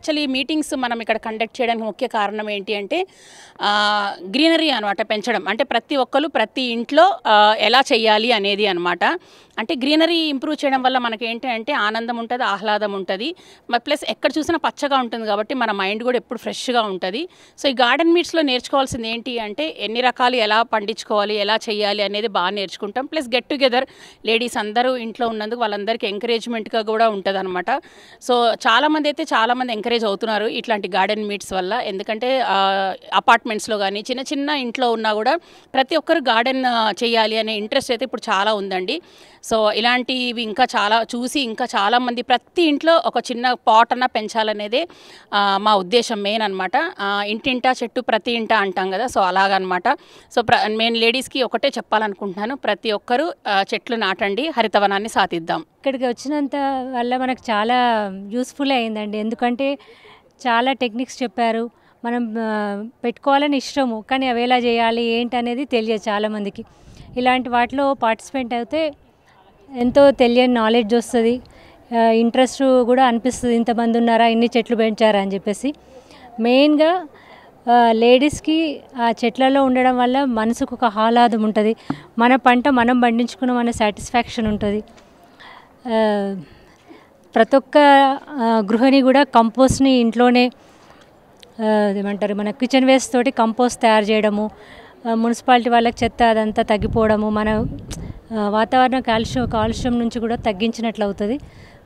Actually meetings మనం ఇక్కడ conduct చేయడానికి ముఖ్య కారణం ఏంటి అంటే గ్రీనరీ అనమాట పెంచడం. అంటే ప్రతి ఒక్కరు ప్రతి ఇంట్లో ఎలా చేయాలి అనేది అనమాట. అంటే గ్రీనరీ ఇంప్రూవ్ చేయడం వల్ల మనకి ఏంటి అంటే ఆనందం ఉంటుంది, ఆహ్లాదం ఉంటుంది, ప్లస్ ఎక్కడ చూసినా పచ్చగా ఉంటుంది కాబట్టి మన మైండ్ కూడా ఎప్పుడు ఫ్రెష్గా ఉంటుంది. సో ఈ గార్డెన్ మీట్స్లో నేర్చుకోవాల్సింది ఏంటి అంటే ఎన్ని రకాలు ఎలా పండించుకోవాలి, ఎలా చేయాలి అనేది బాగా నేర్చుకుంటాం. ప్లస్ గెట్ టుగెదర్ లేడీస్ అందరూ ఇంట్లో ఉన్నందుకు వాళ్ళందరికీ ఎంకరేజ్మెంట్గా కూడా ఉంటుంది అనమాట. సో చాలామంది ఎంకరేజ్ అవుతున్నారు ఇట్లాంటి గార్డెన్ మీట్స్ వల్ల. ఎందుకంటే అపార్ట్మెంట్స్లో కానీ చిన్న చిన్న ఇంట్లో ఉన్నా కూడా ప్రతి ఒక్కరు గార్డెన్ చేయాలి అనే ఇంట్రెస్ట్ అయితే ఇప్పుడు చాలా ఉందండి. సో ఇలాంటివి ఇంకా చాలామంది ప్రతి ఇంట్లో ఒక చిన్న పాట్ అన్న పెంచాలనేదే మా ఉద్దేశం మెయిన్ అనమాట. ఇంటింటా చెట్టు ప్రతి ఇంట అంటాం కదా, సో అలాగనమాట. సో నేను లేడీస్కి ఒకటే చెప్పాలనుకుంటున్నాను, ప్రతి ఒక్కరూ చెట్లు నాటండి, హరితవనాన్ని సాధిద్దాం. ఇక్కడికి వచ్చినంత వల్ల మనకు చాలా యూస్ఫుల్ అయిందండి. ఎందుకంటే చాలా టెక్నిక్స్ చెప్పారు. మనం పెట్టుకోవాలని ఇష్టము, కానీ అవి ఎలా చేయాలి ఏంటి అనేది తెలియదు చాలామందికి. ఇలాంటి వాటిలో పార్టిసిపేట్ అయితే ఎంతో తెలియని నాలెడ్జ్ వస్తుంది, ఇంట్రెస్ట్ కూడా అనిపిస్తుంది. ఇంతమంది ఉన్నారా, ఇన్ని చెట్లు పెంచారా అని చెప్పేసి. మెయిన్గా లేడీస్కి ఆ చెట్లలో ఉండడం వల్ల మనసుకు ఒక ఆహ్లాదం ఉంటుంది. మన పంట మనం పండించుకున్నాం అనే సాటిస్ఫాక్షన్ ఉంటుంది. ప్రతి ఒక్క గృహిణి కూడా కంపోస్ట్ని ఇంట్లోనే ఏమంటారు మన కిచెన్ వేస్ట్ తోటి కంపోస్ట్ తయారు చేయడము, మున్సిపాలిటీ వాళ్ళకి చెత్త అదంతా తగ్గిపోవడము, మన వాతావరణ కాలుష్యం నుంచి కూడా తగ్గించినట్లు అవుతుంది.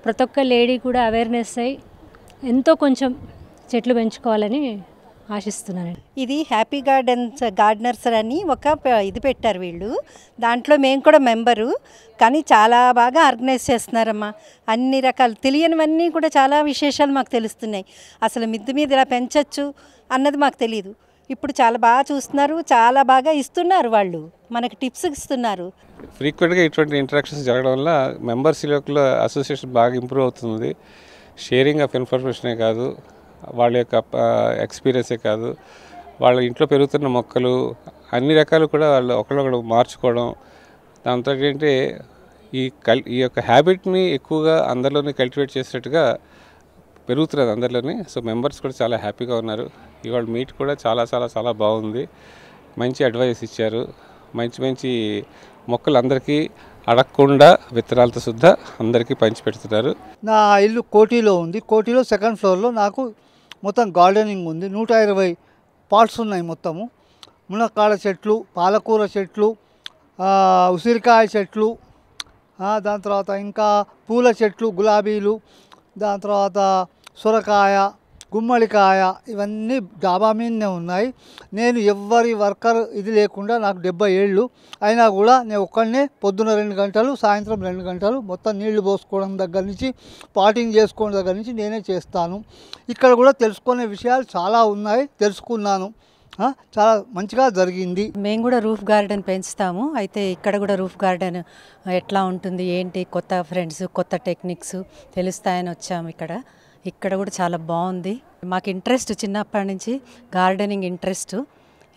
ప్రతి ఒక్క లేడీ కూడా అవేర్నెస్ అయ్యి ఎంతో కొంచెం చెట్లు పెంచుకోవాలని ఆశిస్తున్నాను. ఇది హ్యాపీ గార్డెనర్స్ అని ఒక ఇది పెట్టారు వీళ్ళు. దాంట్లో మేము కూడా మెంబరు, కానీ చాలా బాగా ఆర్గనైజ్ చేస్తున్నారమ్మా. అన్ని రకాలు తెలియనివన్నీ కూడా చాలా విశేషాలు మాకు తెలుస్తున్నాయి. అసలు మిద్దె మీద ఇలా పెంచవచ్చు అన్నది మాకు తెలియదు. ఇప్పుడు చాలా బాగా చూస్తున్నారు, చాలా బాగా ఇస్తున్నారు, వాళ్ళు మనకి టిప్స్ ఇస్తున్నారు. ఫ్రీక్వెంట్గా ఇటువంటి ఇంటరాక్షన్స్ జరగడం వల్ల మెంబర్స్ లోపల అసోసియేషన్ బాగా ఇంప్రూవ్ అవుతుంది. షేరింగ్ ఆఫ్ ఇన్ఫర్మేషనే కాదు, వాళ్ళ యొక్క ఎక్స్పీరియన్సే కాదు, వాళ్ళ ఇంట్లో పెరుగుతున్న మొక్కలు అన్ని రకాలు కూడా వాళ్ళు ఒకళ్ళొకళ్ళు మార్చుకోవడం. దాంతో ఏంటంటే ఈ యొక్క హ్యాబిట్ని ఎక్కువగా అందరిలోనే కల్టివేట్ చేసేట్టుగా పెరుగుతున్నది అందరిలోని. సో మెంబర్స్ కూడా చాలా హ్యాపీగా ఉన్నారు. ఇవాళ మీట్ కూడా చాలా బాగుంది. మంచి అడ్వైస్ ఇచ్చారు. మంచి మొక్కలు అందరికీ అడగకుండా విత్తనాలతో సుద్ధా అందరికీ పంచిపెడుతున్నారు. నా ఇల్లు కోటిలో ఉంది. కోటిలో సెకండ్ ఫ్లోర్లో నాకు మొత్తం గార్డెనింగ్ ఉంది. 120 పాట్స్ ఉన్నాయి మొత్తము. మునక్కాడ చెట్లు, పాలకూర చెట్లు, ఉసిరికాయ చెట్లు, దాని తర్వాత ఇంకా పూల చెట్లు, గులాబీలు, దాని తర్వాత సొరకాయ, గుమ్మడికాయ, ఇవన్నీ డాబా మీదనే ఉన్నాయి. నేను ఎవ్వరి వర్కర్ ఇది లేకుండా నాకు 70 ఏళ్ళు అయినా కూడా నేను ఒక్కడనే పొద్దున 2 గంటలు, సాయంత్రం 2 గంటలు మొత్తం నీళ్లు పోసుకోవడం దగ్గర నుంచి పాటింగ్ చేసుకోవడం దగ్గర నుంచి నేనే చేస్తాను. ఇక్కడ కూడా తెలుసుకునే విషయాలు చాలా ఉన్నాయి, తెలుసుకున్నాను. చాలా మంచిగా జరిగింది. మేము కూడా రూఫ్ గార్డెన్ పెంచుతాము. అయితే ఇక్కడ కూడా రూఫ్ గార్డెన్ ఎట్లా ఉంటుంది ఏంటి, కొత్త ఫ్రెండ్స్, కొత్త టెక్నిక్స్ తెలుస్తాయని వచ్చాము. ఇక్కడ కూడా చాలా బాగుంది. మాకు ఇంట్రెస్ట్ చిన్నప్పటి నుంచి గార్డెనింగ్ ఇంట్రెస్ట్.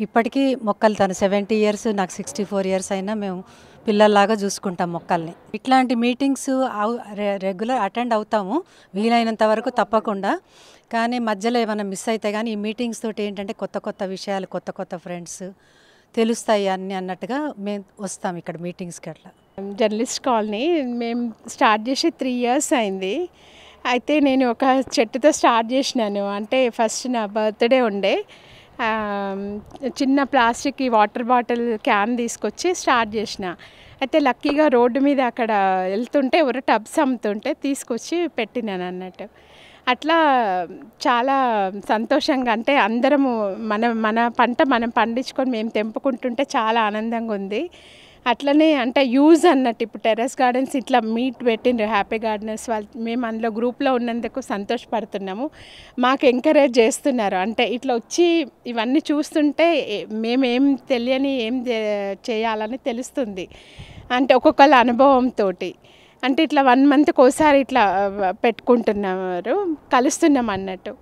ఇప్పటికీ మొక్కలు తను 70 ఇయర్స్, నాకు 64 ఇయర్స్ అయినా మేము పిల్లల్లాగా చూసుకుంటాం మొక్కల్ని. ఇట్లాంటి మీటింగ్స్ రెగ్యులర్ అటెండ్ అవుతాము వీలైనంత వరకు తప్పకుండా. కానీ మధ్యలో ఏమైనా మిస్ అయితే కానీ ఈ మీటింగ్స్ తోటి ఏంటంటే కొత్త విషయాలు, కొత్త ఫ్రెండ్స్ తెలుస్తాయి అన్నట్టుగా మేము వస్తాం ఇక్కడ మీటింగ్స్కి. అట్లా జర్నలిస్ట్ కాలనీ మేము స్టార్ట్ చేసి 3 ఇయర్స్ అయింది. అయితే నేను ఒక చెట్టుతో స్టార్ట్ చేసినాను. అంటే ఫస్ట్ నా బర్త్డే ఉండే, చిన్న ప్లాస్టిక్ వాటర్ బాటిల్ క్యాన్ తీసుకొచ్చి స్టార్ట్ చేసిన. అయితే లక్కీగా రోడ్డు మీద అక్కడ వెళ్తుంటే ఎవరు టబ్స్ అమ్ముతుంటే తీసుకొచ్చి పెట్టినాను అన్నట్టు. అట్లా చాలా సంతోషంగా, అంటే అందరము మన పంట మనం పండించుకొని మేము తెంపుకుంటుంటే చాలా ఆనందంగా ఉంది. అట్లనే అంటే యూజ్ అన్నట్టు ఇప్పుడు టెర్రస్ గార్డెన్స్ ఇట్లా మీట్ పెట్టిండ్రు హ్యాపీ గార్డెనర్స్ వాళ్ళు. మేము అందులో గ్రూప్లో ఉన్నందుకు సంతోషపడుతున్నాము. మాకు ఎంకరేజ్ చేస్తున్నారు. అంటే ఇట్లా వచ్చి ఇవన్నీ చూస్తుంటే మేమేం తెలియని ఏం చేయాలని తెలుస్తుంది. అంటే ఒక్కొక్కళ్ళ అనుభవంతో అంటే ఇట్లా 1 మంత్కి ఒకసారి ఇట్లా పెట్టుకుంటున్నారు, కలుస్తున్నాం అన్నట్టు.